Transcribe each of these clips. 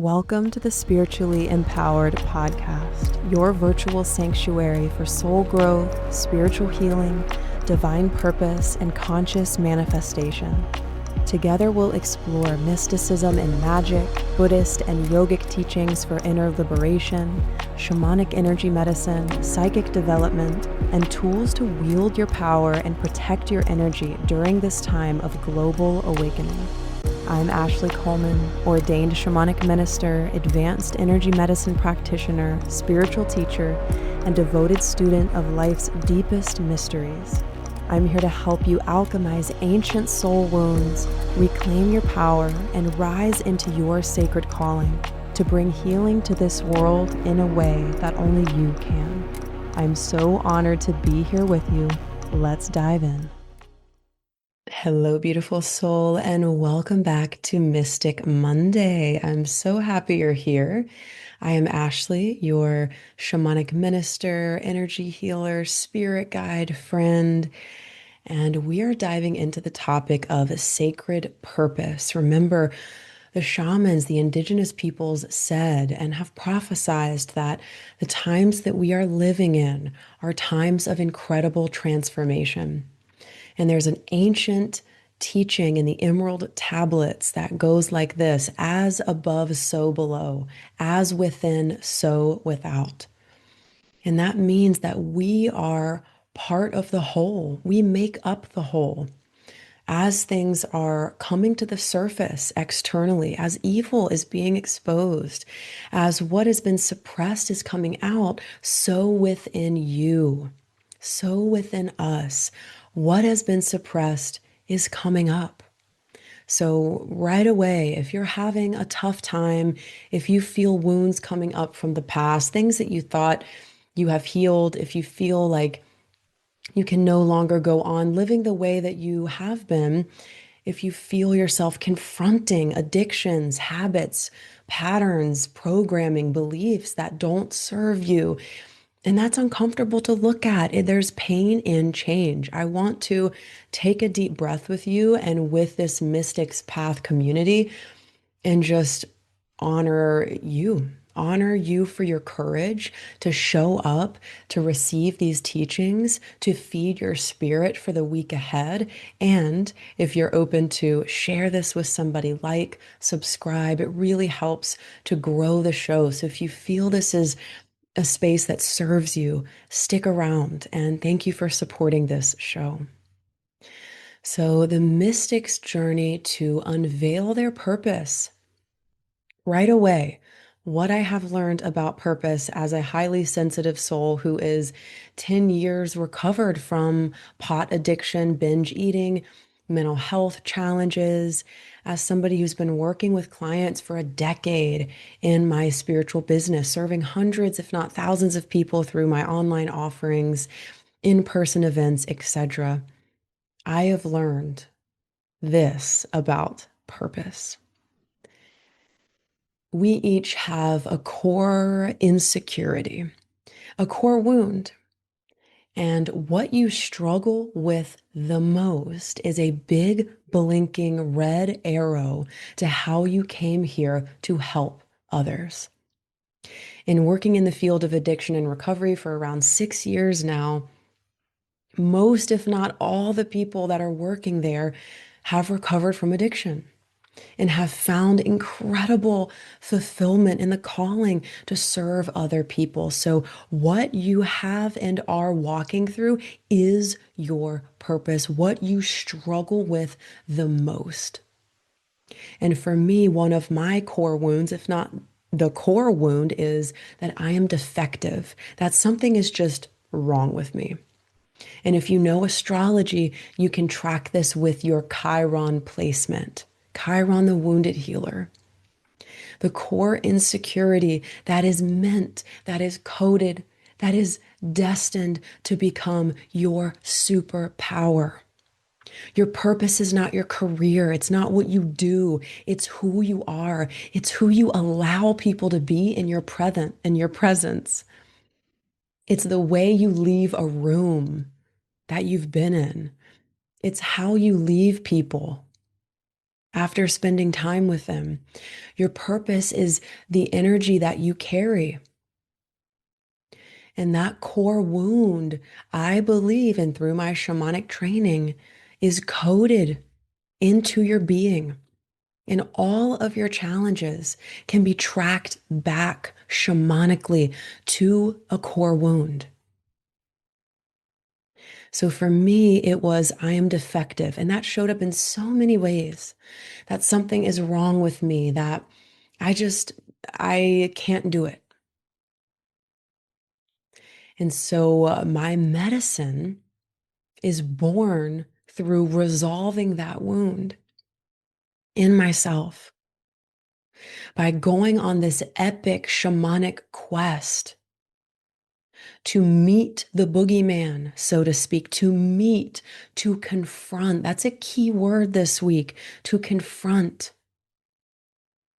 Welcome to the Spiritually Empowered Podcast, your virtual sanctuary for soul growth, spiritual healing, divine purpose, and conscious manifestation. Together we'll explore mysticism and magic, Buddhist and yogic teachings for inner liberation, shamanic energy medicine, psychic development, and tools to wield your power and protect your energy during this time of global awakening. I'm Ashley Coleman, ordained shamanic minister, advanced energy medicine practitioner, spiritual teacher, and devoted student of life's deepest mysteries. I'm here to help you alchemize ancient soul wounds, reclaim your power, and rise into your sacred calling to bring healing to this world in a way that only you can. I'm so honored to be here with you. Let's dive in. Hello, beautiful soul, and welcome back to Mystic Monday. I'm so happy you're here. I am Ashley, your shamanic minister, energy healer, spirit guide, friend, and we are diving into the topic of sacred purpose. Remember, the shamans, the indigenous peoples said and have prophesied that the times that we are living in are times of incredible transformation. And there's an ancient teaching in the emerald tablets that goes like this: as above, so below, as within, so without. And that means that we are part of the whole. We make up the whole. As things are coming to the surface externally, as evil is being exposed, as what has been suppressed is coming out, so within you, so within us, what has been suppressed is coming up. So right away, if you're having a tough time, if you feel wounds coming up from the past, things that you thought you have healed, if you feel like you can no longer go on living the way that you have been, if you feel yourself confronting addictions, habits, patterns, programming, beliefs that don't serve you, and that's uncomfortable to look at. There's pain in change. I want to take a deep breath with you and with this Mystics Path community and just honor you. Honor you for your courage to show up, to receive these teachings, to feed your spirit for the week ahead. And if you're open to share this with somebody, like, subscribe, it really helps to grow the show. So if you feel this is a space that serves you, stick around, and thank you for supporting this show. So the mystics' journey to unveil their purpose. Right away, what I have learned about purpose as a highly sensitive soul who is 10 years recovered from pot addiction, binge eating, mental health challenges, as somebody who's been working with clients for a decade in my spiritual business, serving hundreds, if not thousands of people through my online offerings, in-person events, etc. I have learned this about purpose. We each have a core insecurity, a core wound. And what you struggle with the most is a big blinking red arrow to how you came here to help others. In working in the field of addiction and recovery for around 6 years now, most, if not all, the people that are working there have recovered from addiction and have found incredible fulfillment in the calling to serve other people. So what you have and are walking through is your purpose, what you struggle with the most. And for me, one of my core wounds, if not the core wound, is that I am defective, that something is just wrong with me. And if you know astrology, you can track this with your Chiron placement. Chiron, the wounded healer. The core insecurity that is meant, that is coded, that is destined to become your superpower. Your purpose is not your career. It's not what you do. It's who you are. It's who you allow people to be in your presence. It's the way you leave a room that you've been in. It's how you leave people after spending time with them. Your purpose is the energy that you carry. And that core wound, I believe, and through my shamanic training, is coded into your being. And all of your challenges can be tracked back shamanically to a core wound. So for me, it was I am defective. And that showed up in so many ways that something is wrong with me, that I just, I can't do it. And so my medicine is born through resolving that wound in myself by going on this epic shamanic quest to meet the boogeyman, so to speak, to meet, to confront. That's a key word this week, to confront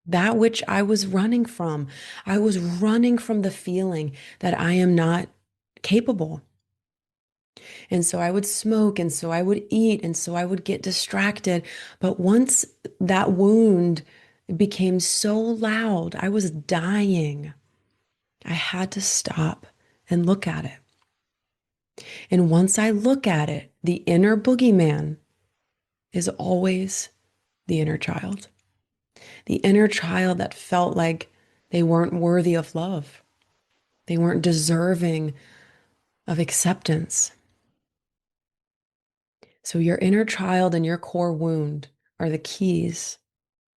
that which I was running from. I was running from the feeling that I am not capable. And so I would smoke, and so I would eat, and so I would get distracted. But once that wound became so loud, I was dying. I had to stop and look at it. And once I look at it, the inner boogeyman is always the inner child. The inner child that felt like they weren't worthy of love. They weren't deserving of acceptance. So your inner child and your core wound are the keys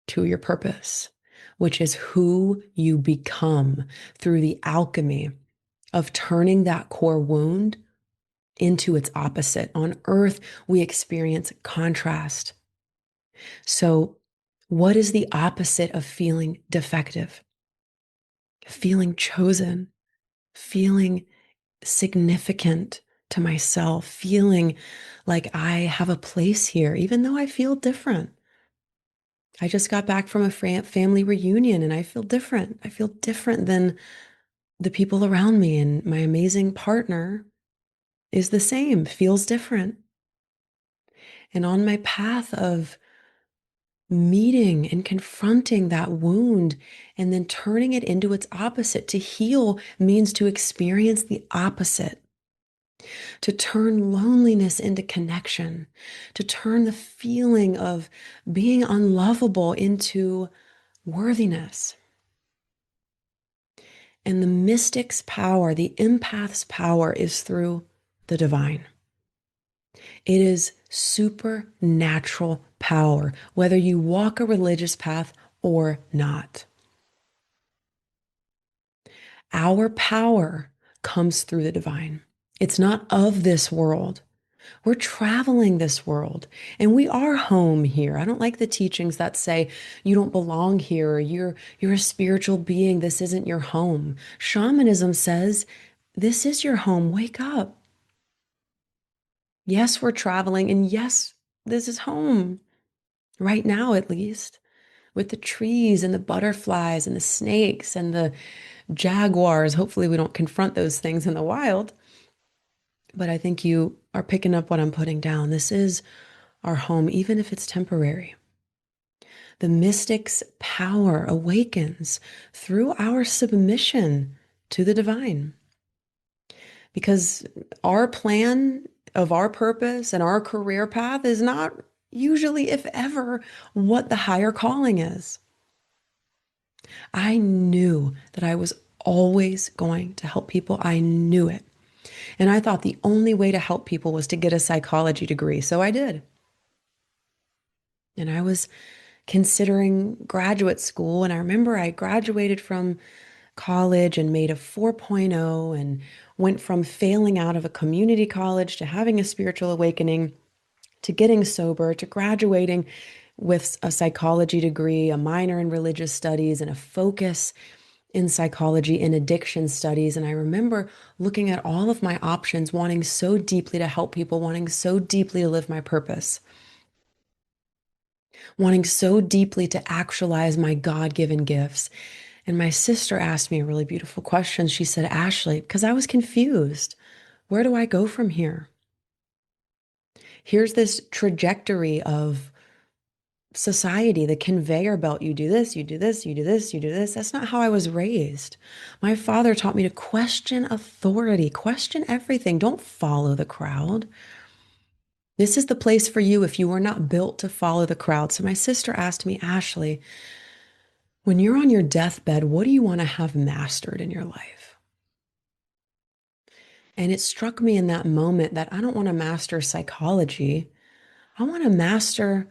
to your purpose, which is who you become through the alchemy of turning that core wound into its opposite. On earth, we experience contrast. So, what is the opposite of feeling defective? Feeling chosen, feeling significant to myself, feeling like I have a place here, even though I feel different. I just got back from a family reunion and I feel different. I feel different than the people around me, and my amazing partner is the same, feels different. And on my path of meeting and confronting that wound and then turning it into its opposite, to heal means to experience the opposite, to turn loneliness into connection, to turn the feeling of being unlovable into worthiness. And the mystic's power, the empath's power, is through the divine. It is supernatural power, whether you walk a religious path or not. Our power comes through the divine. It's not of this world. We're traveling this world and we are home here. I don't like the teachings that say you don't belong here or you're a spiritual being. This isn't your home. Shamanism says this is your home. Wake up. Yes, we're traveling, and yes, this is home right now, at least, with the trees and the butterflies and the snakes and the jaguars. Hopefully, we don't confront those things in the wild. But I think you are picking up what I'm putting down. This is our home, even if it's temporary. The mystic's power awakens through our submission to the divine. Because our plan of our purpose and our career path is not usually, if ever, what the higher calling is. I knew that I was always going to help people. I knew it. And I thought the only way to help people was to get a psychology degree. So I did. And I was considering graduate school. And I remember I graduated from college and made a 4.0 and went from failing out of a community college to having a spiritual awakening to getting sober to graduating with a psychology degree, a minor in religious studies, and a focus in psychology and addiction studies. And I remember looking at all of my options, wanting so deeply to help people, wanting so deeply to live my purpose, wanting so deeply to actualize my God-given gifts. And my sister asked me a really beautiful question. She said, Ashley, because I was confused, where do I go from here? Here's this trajectory of society, the conveyor belt. You do this, you do this, you do this, you do this. That's not how I was raised. My father taught me to question authority, question everything. Don't follow the crowd. This is the place for you if you are not built to follow the crowd. So my sister asked me, Ashley, when you're on your deathbed, what do you want to have mastered in your life? And it struck me in that moment that I don't want to master psychology. I want to master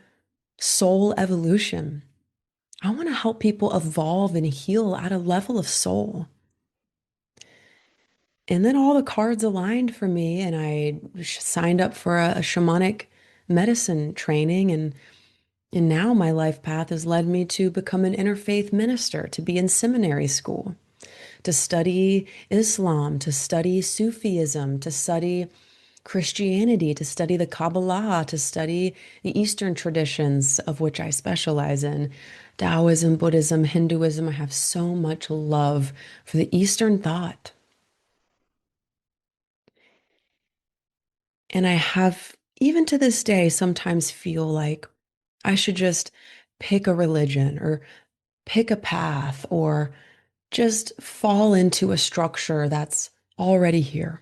soul evolution. I want to help people evolve and heal at a level of soul. And then all the cards aligned for me, and I signed up for a shamanic medicine training. And now my life path has led me to become an interfaith minister, to be in seminary school, to study Islam, to study Sufism, to study Christianity, to study the Kabbalah, to study the Eastern traditions, of which I specialize in. Taoism, Buddhism, Hinduism. I have so much love for the Eastern thought. And I have, even to this day, sometimes feel like I should just pick a religion or pick a path or just fall into a structure that's already here.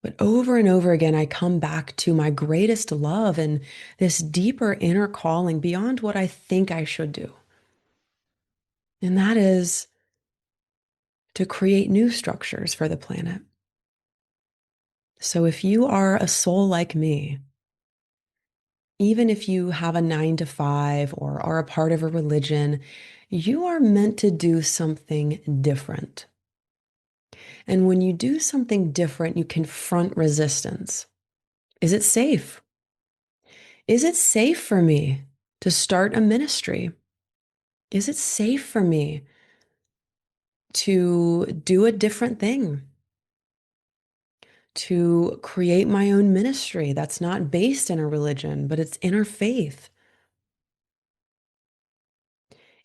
But over and over again, I come back to my greatest love and this deeper inner calling beyond what I think I should do. And that is to create new structures for the planet. So if you are a soul like me, even if you have a 9 to 5 or are a part of a religion, you are meant to do something different. And when you do something different, you confront resistance. Is it safe? Is it safe for me to start a ministry? Is it safe for me to do a different thing? To create my own ministry that's not based in a religion, but it's interfaith.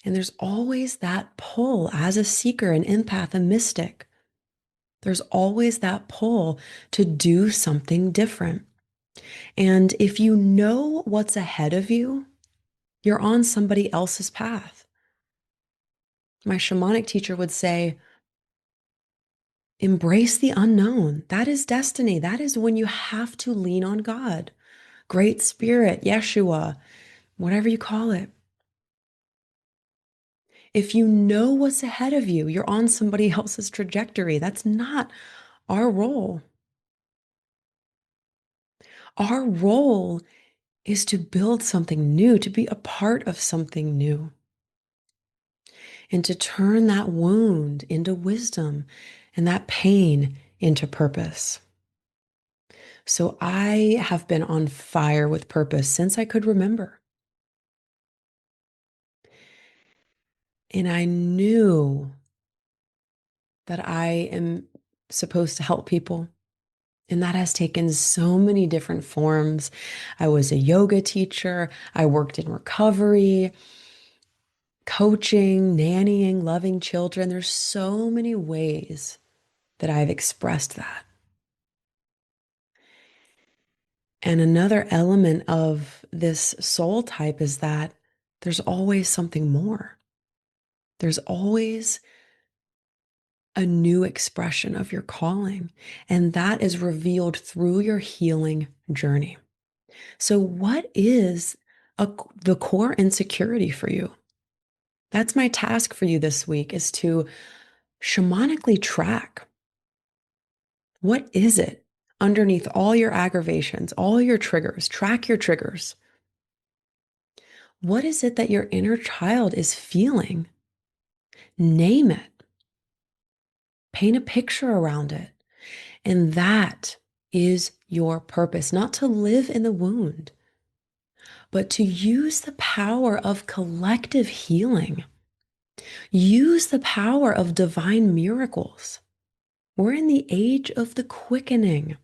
And there's always that pull as a seeker, an empath, a mystic. There's always that pull to do something different. And if you know what's ahead of you, you're on somebody else's path. My shamanic teacher would say, embrace the unknown. That is destiny. That is when you have to lean on God, Great Spirit, Yeshua, whatever you call it. If you know what's ahead of you, you're on somebody else's trajectory. That's not our role. Our role is to build something new, to be a part of something new, and to turn that wound into wisdom and that pain into purpose. So I have been on fire with purpose since I could remember. And I knew that I am supposed to help people. And that has taken so many different forms. I was a yoga teacher. I worked in recovery, coaching, nannying, loving children. There's so many ways that I've expressed that. And another element of this soul type is that there's always something more. There's always a new expression of your calling, and that is revealed through your healing journey. So, what is the core insecurity for you? That's my task for you this week, is to shamanically track, what is it underneath all your aggravations, all your triggers? Track your triggers. What is it that your inner child is feeling? Name it. Paint a picture around it. And that is your purpose, not to live in the wound, but to use the power of collective healing. Use the power of divine miracles. We're in the age of the quickening.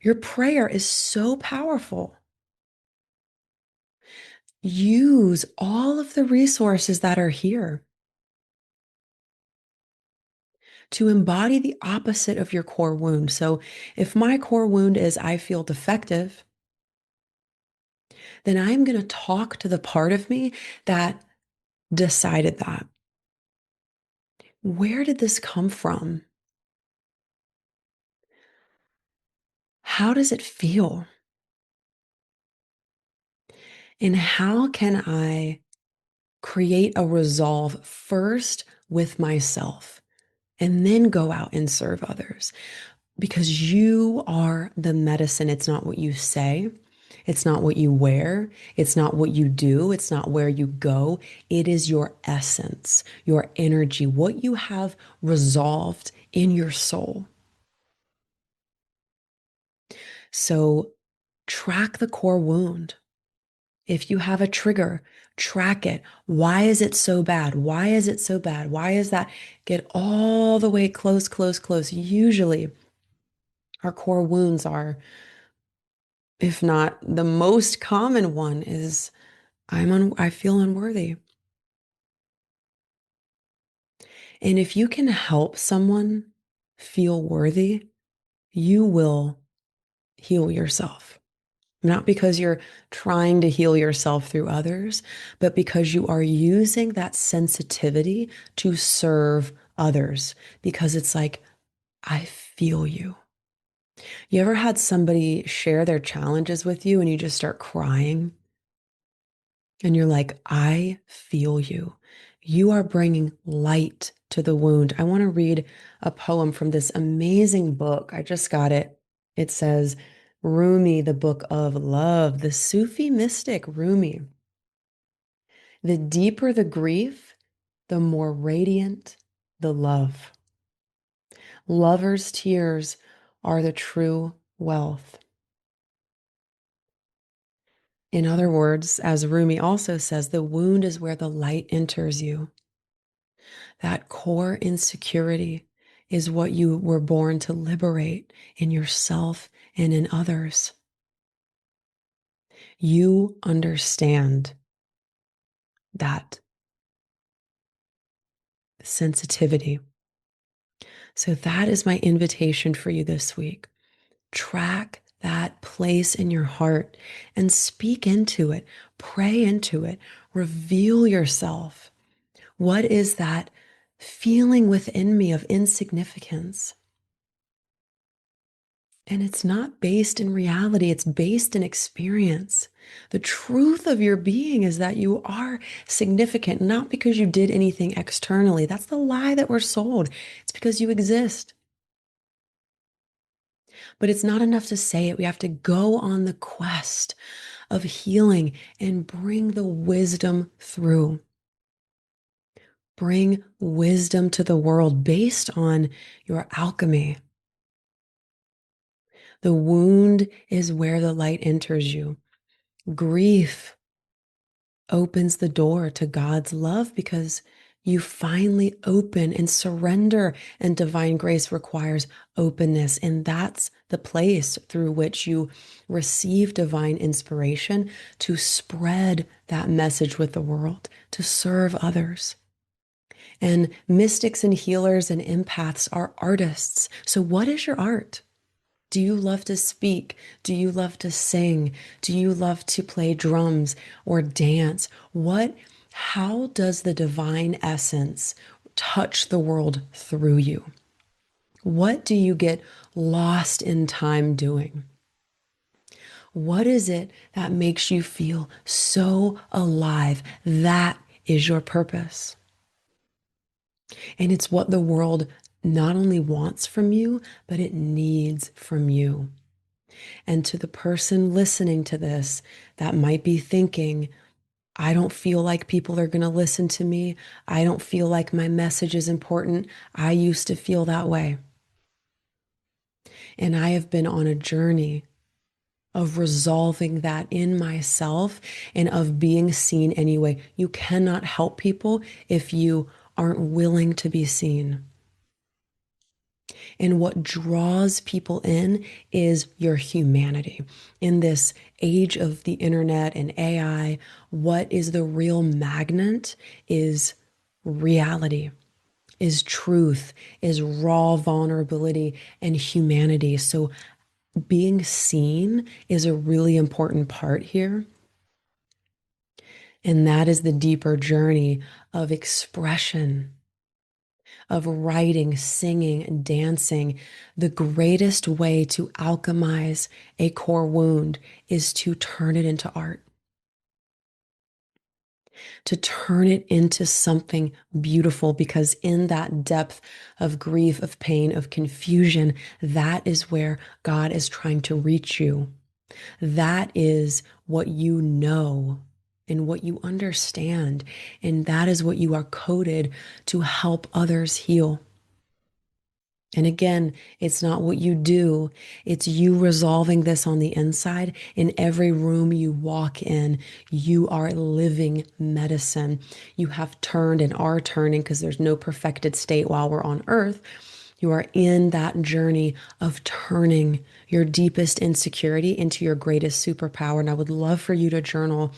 Your prayer is so powerful. Use all of the resources that are here to embody the opposite of your core wound. So if my core wound is I feel defective, then I'm going to talk to the part of me that decided that. Where did this come from? How does it feel? And how can I create a resolve first with myself and then go out and serve others? Because you are the medicine. It's not what you say. It's not what you wear. It's not what you do. It's not where you go. It is your essence, your energy, what you have resolved in your soul. So track the core wound. If you have a trigger, track it. Why is it so bad? Why is it so bad? Why is that? Get all the way close, close, close. Usually, our core wounds are, if not the most common one, is I feel unworthy. And if you can help someone feel worthy, you will heal yourself. Not because you're trying to heal yourself through others, but because you are using that sensitivity to serve others. Because it's like, I feel you. You ever had somebody share their challenges with you and you just start crying? And you're like, I feel you. You are bringing light to the wound. I want to read a poem from this amazing book. I just got it. It says, Rumi, the Book of Love, the Sufi mystic Rumi. The deeper the grief, the more radiant the love. Lovers' tears are the true wealth. In other words, as Rumi also says, the wound is where the light enters you. That core insecurity is what you were born to liberate in yourself and in others. You understand that sensitivity. So that is my invitation for you this week. Track that place in your heart and speak into it, pray into it, reveal yourself. What is that feeling within me of insignificance? And it's not based in reality, it's based in experience. The truth of your being is that you are significant, not because you did anything externally. That's the lie that we're sold. It's because you exist. But it's not enough to say it. We have to go on the quest of healing and bring the wisdom through. Bring wisdom to the world based on your alchemy. The wound is where the light enters you. Grief opens the door to God's love because you finally open and surrender, and divine grace requires openness. And that's the place through which you receive divine inspiration to spread that message with the world, to serve others. And mystics and healers and empaths are artists. So, what is your art? Do you love to speak? Do you love to sing? Do you love to play drums or dance? How does the divine essence touch the world through you? What do you get lost in time doing? What is it that makes you feel so alive? That is your purpose. And it's what the world not only wants from you, but it needs from you. And to the person listening to this that might be thinking, I don't feel like people are going to listen to me. I don't feel like my message is important. I used to feel that way. And I have been on a journey of resolving that in myself and of being seen anyway. You cannot help people if you aren't willing to be seen. And what draws people in is your humanity. In this age of the internet and AI, what is the real magnet is reality, is truth, is raw vulnerability and humanity. So being seen is a really important part here. And that is the deeper journey of expression, of writing, singing, and dancing. The greatest way to alchemize a core wound is to turn it into art, to turn it into something beautiful, because in that depth of grief, of pain, of confusion, that is where God is trying to reach you. That is what you know and what you understand. And that is what you are coded to help others heal. And again, it's not what you do, it's you resolving this on the inside. In every room you walk in, you are living medicine. You have turned and are turning, because there's no perfected state while we're on earth. You are in that journey of turning your deepest insecurity into your greatest superpower. And I would love for you to journal.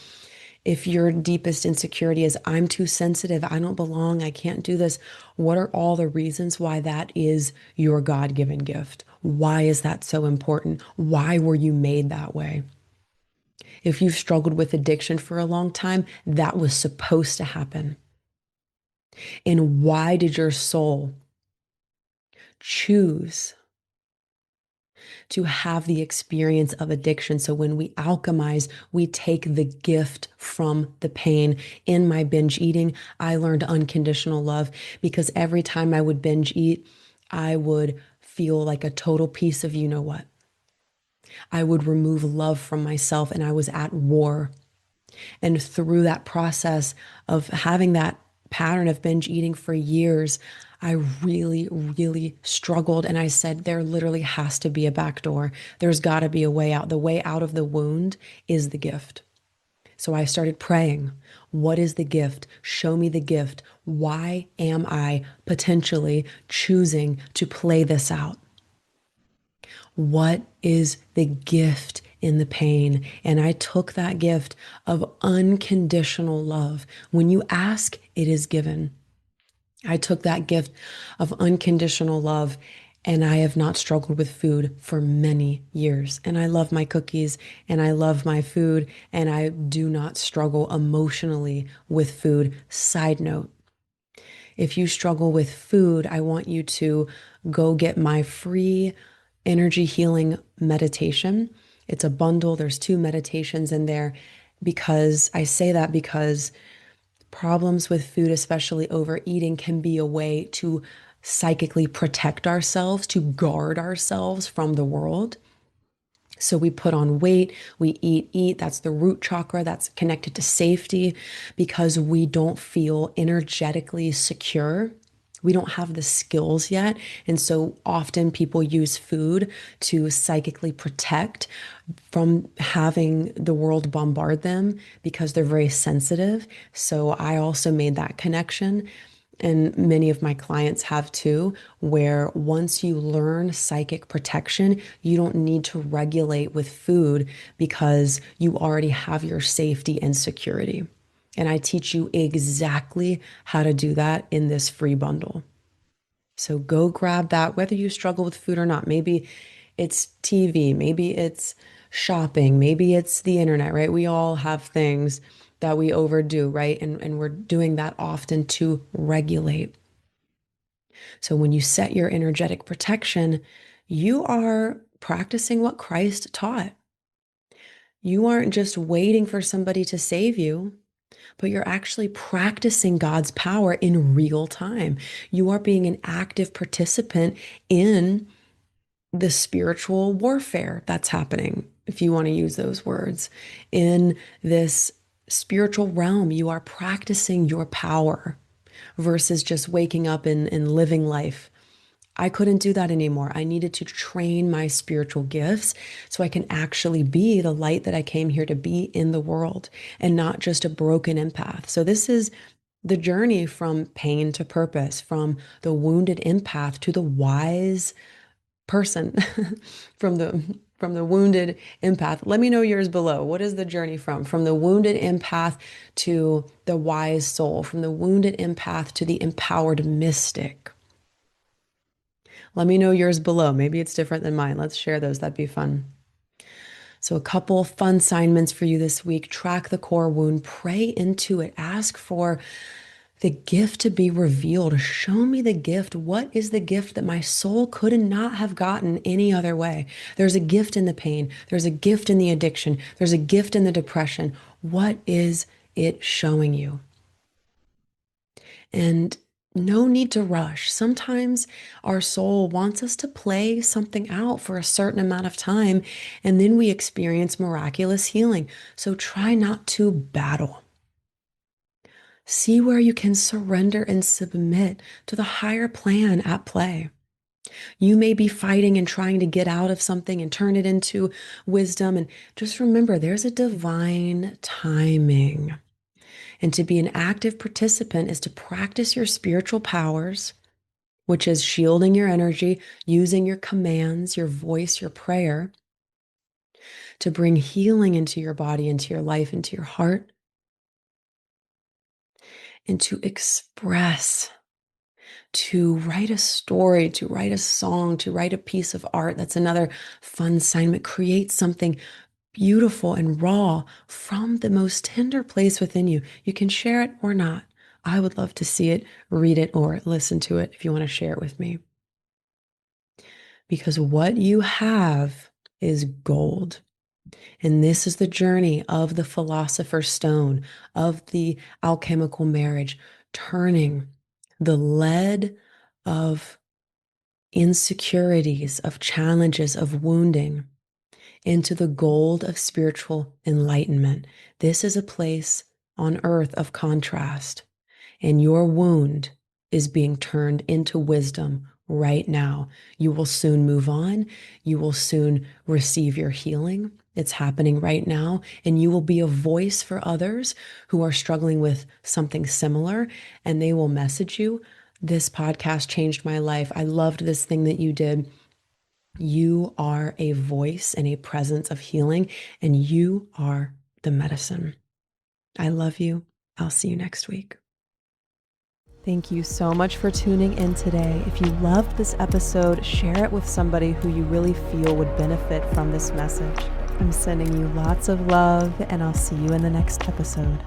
If your deepest insecurity is, I'm too sensitive, I don't belong, I can't do this, what are all the reasons why that is your God-given gift? Why is that so important? Why were you made that way? If you've struggled with addiction for a long time, that was supposed to happen. And why did your soul choose to have the experience of addiction? So when we alchemize, we take the gift from the pain. In my binge eating, I learned unconditional love, because every time I would binge eat, I would feel like a total piece of you know what. I would remove love from myself, and I was at war. And through that process of having that pattern of binge eating for years, I really, really struggled. And I said, there literally has to be a back door. There's got to be a way out. The way out of the wound is the gift. So I started praying. What is the gift? Show me the gift. Why am I potentially choosing to play this out? What is the gift in the pain? And I took that gift of unconditional love. When you ask, it is given. I took that gift of unconditional love, and I have not struggled with food for many years. And I love my cookies and I love my food, and I do not struggle emotionally with food. Side note, if you struggle with food, I want you to go get my free energy healing meditation. It's a bundle. There's 2 meditations in there, because I say that because problems with food, especially overeating, can be a way to psychically protect ourselves, to guard ourselves from the world. So we put on weight, we eat. That's the root chakra that's connected to safety, because we don't feel energetically secure. We don't have the skills yet. And so often people use food to psychically protect from having the world bombard them, because they're very sensitive. So I also made that connection. And many of my clients have too, where once you learn psychic protection, you don't need to regulate with food, because you already have your safety and security. And I teach you exactly how to do that in this free bundle. So go grab that, whether you struggle with food or not. Maybe it's TV, maybe it's shopping, maybe it's the internet, right? We all have things that we overdo, right? And we're doing that often to regulate. So when you set your energetic protection, you are practicing what Christ taught. You aren't just waiting for somebody to save you, but you're actually practicing God's power in real time. You are being an active participant in the spiritual warfare that's happening, if you want to use those words. In this spiritual realm, you are practicing your power versus just waking up and living life. I couldn't do that anymore. I needed to train my spiritual gifts so I can actually be the light that I came here to be in the world, and not just a broken empath. So this is the journey from pain to purpose, from the wounded empath to the wise person, from the wounded empath. Let me know yours below. What is the journey from the wounded empath to the wise soul, from the wounded empath to the empowered mystic? Let me know yours below. Maybe it's different than mine. Let's share those. That'd be fun. So a couple fun assignments for you this week. Track the core wound, pray into it, ask for the gift to be revealed. Show me the gift. What is the gift that my soul could not have gotten any other way? There's a gift in the pain. There's a gift in the addiction. There's a gift in the depression. What is it showing you? And no need to rush. Sometimes our soul wants us to play something out for a certain amount of time, and then we experience miraculous healing. So try not to battle. See where you can surrender and submit to the higher plan at play. You may be fighting and trying to get out of something and turn it into wisdom. And just remember, there's a divine timing. And to be an active participant is to practice your spiritual powers, which is shielding your energy, using your commands, your voice, your prayer, to bring healing into your body, into your life, into your heart, and to express, to write a story, to write a song, to write a piece of art. That's another fun assignment. Create something beautiful and raw from the most tender place within you. You can share it or not. I would love to see it, read it, or listen to it if you want to share it with me. Because what you have is gold. And this is the journey of the philosopher's stone, of the alchemical marriage, turning the lead of insecurities, of challenges, of wounding into the gold of spiritual enlightenment. This is a place on earth of contrast, and your wound is being turned into wisdom right now. You will soon move on. You will soon receive your healing. It's happening right now, and you will be a voice for others who are struggling with something similar, and they will message you. This podcast changed my life. I loved this thing that you did. You are a voice and a presence of healing, and you are the medicine. I love you. I'll see you next week. Thank you so much for tuning in today. If you loved this episode, share it with somebody who you really feel would benefit from this message. I'm sending you lots of love, and I'll see you in the next episode.